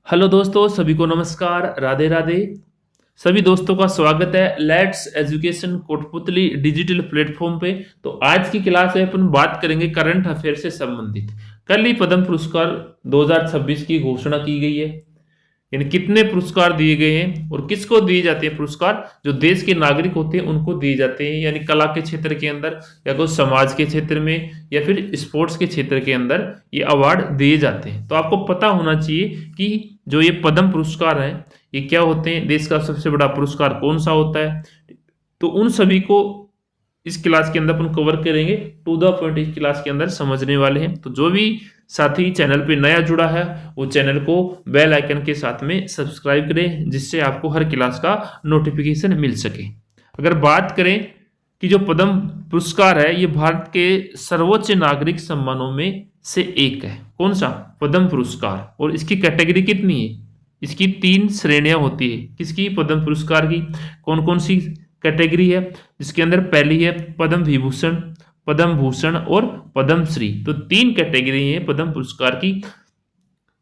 Hello दोस्तों, सभी को नमस्कार, राधे राधे। सभी दोस्तों का स्वागत है let's education Kotputli digital platform पे। तो आज की क्लास में अपन बात करेंगे करंट अफेयर से संबंधित। कल ही पद्म पुरस्कार 2026 की घोषणा की गई है। यानी कितने पुरस्कार दिए गए हैं और किसको दिए जाते हैं पुरस्कार? जो देश के नागरिक होते हैं उनको दिए जाते हैं, यानी कला के क्षेत्र के अंदर या कोई समाज के क्षेत्र में या फिर स्पोर्ट्स के क्षेत्र के अंदर ये अवार्ड दिए जाते हैं। तो आपको पता होना चाहिए कि जो ये पद्म पुरस्कार हैं ये क्या होते हैं, देश का सबसे बड़ा पुरस्कार कौन सा होता है। तो उन सभी को इस क्लास के अंदर अपन कवर करेंगे, टू द पॉइंट इस क्लास के अंदर समझने वाले हैं। तो जो भी साथी चैनल पे नया जुड़ा है वो चैनल को बेल आइकन के साथ में सब्सक्राइब करें, जिससे आपको हर क्लास का नोटिफिकेशन मिल सके। अगर बात करें कि जो पद्म पुरस्कार है ये भारत के सर्वोच्च नागरिक सम्मानों में से एक है। कौन सा? पद्म पुरस्कार। और इसकी कैटेगरी कितनी है? इसकी 3 श्रेणियां होती है। किसकी? पद्म पुरस्कार की। कौन कौन सी कैटेगरी है? जिसके अंदर पहली है पद्म विभूषण, पद्म भूषण और पद्म श्री। तो 3 कैटेगरी है पद्म पुरस्कार की।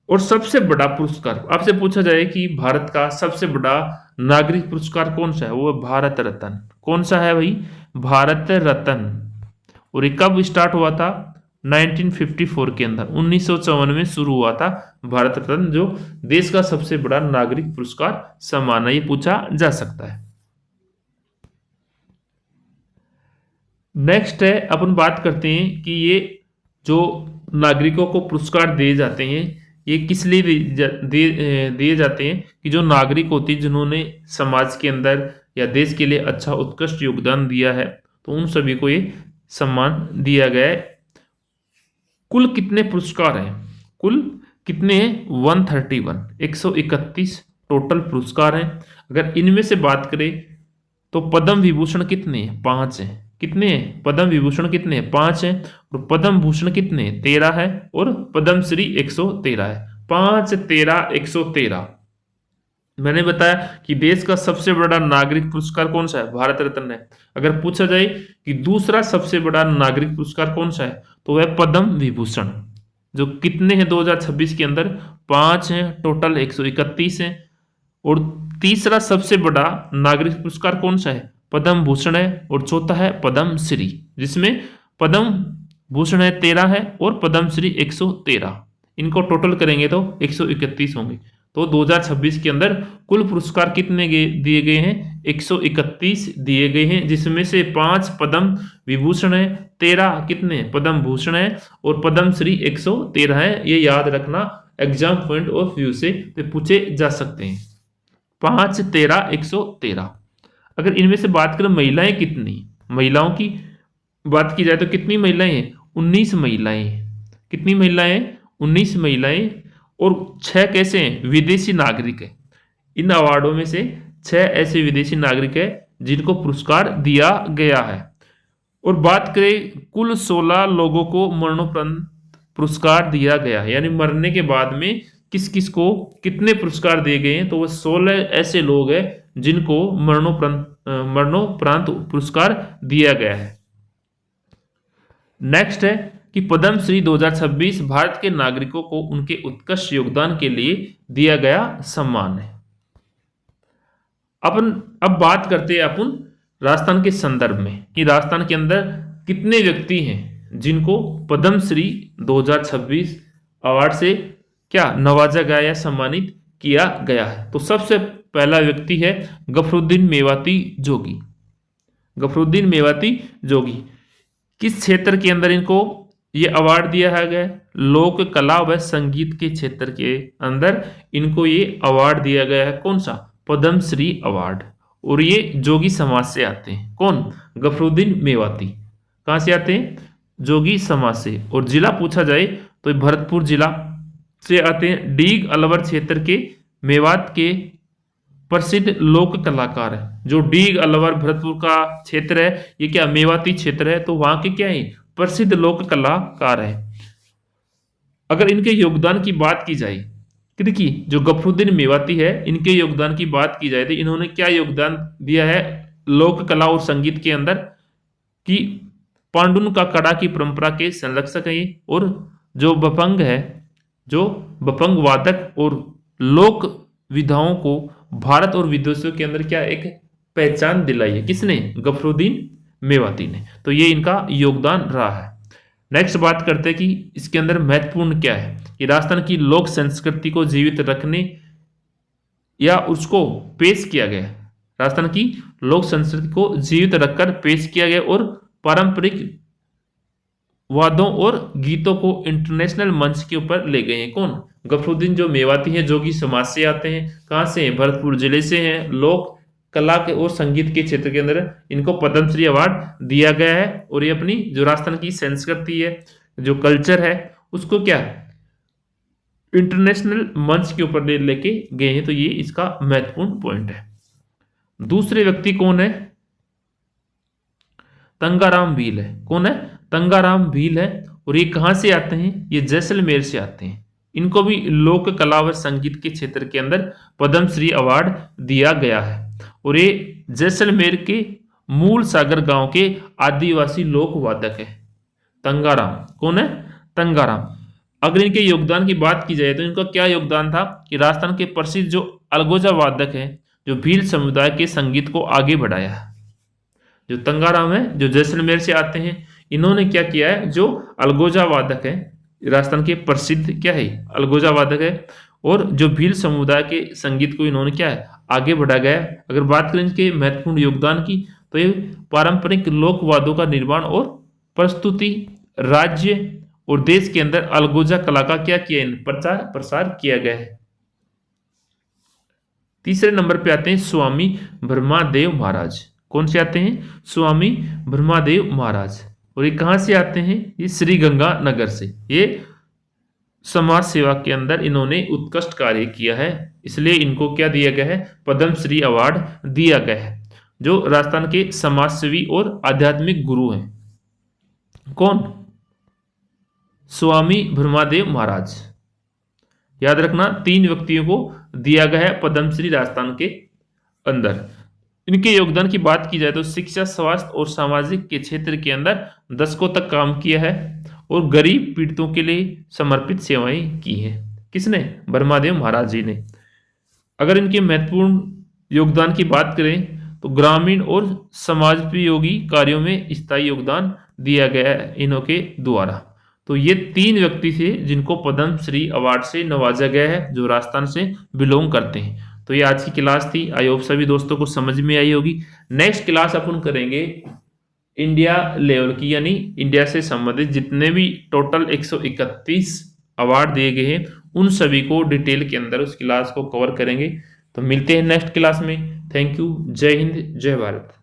और सबसे बड़ा पुरस्कार आपसे पूछा जाए कि भारत का सबसे बड़ा नागरिक पुरस्कार कौन सा है, वो है भारत रत्न। कौन सा है भाई? भारत रत्न। और ये कब स्टार्ट हुआ था? 1954 के अंदर, 1954 में शुरू हुआ था भारत रत्न, जो देश का सबसे बड़ा नागरिक पुरस्कार सम्मान है। ये पूछा जा सकता है। नेक्स्ट है, अपन बात करते हैं कि ये जो नागरिकों को पुरस्कार दिए जाते हैं ये किस लिए दिए जाते हैं कि जो नागरिक होते हैं जिन्होंने समाज के अंदर या देश के लिए अच्छा उत्कृष्ट योगदान दिया है, तो उन सभी को ये सम्मान दिया गया है। कुल कितने पुरस्कार हैं? कुल कितने हैं? 131, 131 टोटल पुरस्कार हैं। अगर इनमें से बात करें तो पद्म विभूषण कितने हैं? 5 हैं। कितने हैं? पद्म विभूषण कितने हैं? 5 हैं। और पद्म भूषण कितने हैं? 13 है। और पद्म श्री 113 है। 5, 13, 113। मैंने बताया कि देश का सबसे बड़ा नागरिक पुरस्कार कौन सा है? भारत रत्न है। अगर पूछा जाए कि दूसरा सबसे बड़ा नागरिक पुरस्कार कौन सा है, तो वह पद्म विभूषण। जो कितने हैं 2026 के अंदर? 5 हैं टोटल, 131 हैं। और तीसरा सबसे बड़ा नागरिक पुरस्कार कौन सा है? पद्म भूषण है। और चौथा है पद्म श्री, जिसमें पद्म भूषण है 13 है और पद्म श्री 113। इनको टोटल करेंगे तो 131 होंगे। तो 2026 के अंदर कुल पुरस्कार कितने दिए गए हैं? 131 दिए गए हैं, जिसमें से 5 पद्म विभूषण है, 13 कितने पद्म भूषण है और पद्म श्री 113 है। ये याद रखना, एग्जाम पॉइंट ऑफ व्यू से पूछे जा सकते हैं। 5, 13, 113। अगर इनमें से बात करें महिलाएं कितनी, महिलाओं की बात की जाए तो कितनी महिलाएं हैं? 19 महिलाएं हैं। कितनी महिलाएं? 19 महिलाएं। और 6 कैसे हैं? विदेशी नागरिक है। इन अवार्डों में से 6 ऐसे विदेशी नागरिक है जिनको पुरस्कार दिया गया है। और बात करें, कुल 16 लोगों को मरणोपरांत पुरस्कार दिया गया है। यानी मरने के बाद में किस किस को कितने पुरस्कार दिए गए हैं, तो वह 16 ऐसे लोग हैं जिनको मरणोपरांत पुरस्कार दिया गया है। नेक्स्ट है कि पद्म श्री 2026 भारत के नागरिकों को उनके उत्कृष्ट योगदान के लिए दिया गया सम्मान है। अब बात करते हैं अपन राजस्थान के संदर्भ में कि राजस्थान के अंदर कितने व्यक्ति हैं जिनको पद्म श्री 2026 अवार्ड से क्या नवाजा गया या सम्मानित किया गया है। तो सबसे पहला व्यक्ति है गफरुद्दीन मेवाती जोगी। गफरुद्दीन मेवाती जोगी किस क्षेत्र के अंदर इनको ये अवार्ड दिया गया? लोक कला व संगीत के क्षेत्र के अंदर इनको ये अवार्ड दिया गया है। कौन सा? पद्म श्री अवार्ड। और ये जोगी समाज से आते हैं। कौन? गफरुद्दीन मेवाती। कहां से आते हैं? जोगी समाज से। और जिला पूछा जाए तो भरतपुर जिला से आते हैं। डीग अलवर क्षेत्र के मेवात के प्रसिद्ध लोक कलाकार है। जो डीग अलवर भरतपुर का क्षेत्र है ये क्या मेवाती क्षेत्र है, तो वहां के क्या है? प्रसिद्ध लोक कलाकार है। अगर इनके योगदान की बात की जाए कि देखिए जो गफरुद्दीन मेवाती है इनके योगदान की बात की जाए तो इन्होंने क्या योगदान दिया है लोक कला और संगीत के अंदर? कि पांडुन का कड़ा की परंपरा के संरक्षक है। और जो बपंग है, जो बपंग वादक और लोक विधाओं को भारत और विदेशों के अंदर क्या एक पहचान दिलाई है, किसने? गफरुद्दीन मेवाती ने। तो ये इनका योगदान रहा है। नेक्स्ट बात करते हैं कि इसके अंदर महत्वपूर्ण क्या है, कि राजस्थान की लोक संस्कृति को जीवित रखने या उसको पेश किया गया। राजस्थान की लोक संस्कृति को जीवित रखकर पेश किया गया और पारंपरिक वादों और गीतों को इंटरनेशनल मंच के ऊपर ले गए हैं। कौन? गफरुद्दीन जो मेवाती हैं, जोगी समाज से आते हैं। कहाँ से हैं? भरतपुर जिले से हैं। लोक कला के और संगीत के क्षेत्र के अंदर इनको पद्मश्री अवार्ड दिया गया है। और ये अपनी जो राजस्थान की संस्कृति है, जो कल्चर है, उसको क्या इंटरनेशनल मंच के ऊपर लेके गए हैं। तो ये इसका महत्वपूर्ण पॉइंट है। दूसरे व्यक्ति कौन है? तंगाराम भील है। कौन है? तंगाराम भील है। और ये कहां से आते हैं? ये जैसलमेर से आते हैं। इनको भी लोक कला व संगीत के क्षेत्र के अंदर पद्मश्री अवार्ड दिया गया है। और ये जैसलमेर के मूल सागर गांव के आदिवासी लोक वादक है तंगाराम। कौन है? तंगाराम। अगर इनके योगदान की बात की जाए तो इनका क्या योगदान था, कि राजस्थान के प्रसिद्ध जो अलगोजा वादक है, जो भील समुदाय के संगीत को आगे बढ़ाया। जो तंगाराम है, जो जैसलमेर से आते हैं, इन्होंने क्या किया है, जो अलगोजा वादक है, राजस्थान के प्रसिद्ध क्या है, अलगोजा वादक है, और जो भील समुदाय के संगीत को इन्होंने क्या है, आगे बढ़ा गया। अगर बात करें इनके महत्वपूर्ण योगदान की, तो ये पारंपरिक लोकवादों का निर्माण और प्रस्तुति राज्य और देश के अंदर अलगोजा कला का क्या किया, प्रचार प्रसार किया गया है। तीसरे नंबर पे आते हैं स्वामी ब्रह्मादेव महाराज। कौन से आते हैं? स्वामी ब्रह्मादेव महाराज। और ये कहां से आते हैं? ये श्री गंगानगर से। ये समाज सेवा के अंदर इन्होंने उत्कृष्ट कार्य किया है, इसलिए इनको क्या दिया गया है? पद्मश्री अवार्ड दिया गया है। जो राजस्थान के समाजसेवी और आध्यात्मिक गुरु हैं। कौन? स्वामी ब्रह्मादेव महाराज। याद रखना, 3 व्यक्तियों को दिया गया है पद्मश्री राजस्थान के अंदर। इनके योगदान की बात की जाए तो शिक्षा, स्वास्थ्य और सामाजिक के क्षेत्र के अंदर दशकों तक काम किया है और गरीब पीड़ितों के लिए समर्पित सेवाएं की हैं। किसने? ब्रह्मादेव महाराज जी ने। अगर इनके महत्वपूर्ण योगदान की बात करें तो ग्रामीण और समाजोपयोगी कार्यों में स्थायी योगदान दिया गया है इन्हों के द्वारा। तो ये 3 व्यक्ति थे जिनको पद्मश्री अवार्ड से नवाजा गया है, जो राजस्थान से बिलोंग करते हैं। तो ये आज की क्लास थी। आई होप सभी दोस्तों को समझ में आई होगी। नेक्स्ट क्लास अपन करेंगे इंडिया लेवल की, यानी इंडिया से संबंधित जितने भी टोटल 131 अवार्ड दिए गए हैं, उन सभी को डिटेल के अंदर उस क्लास को कवर करेंगे। तो मिलते हैं नेक्स्ट क्लास में। Thank you. जय हिंद, जय भारत।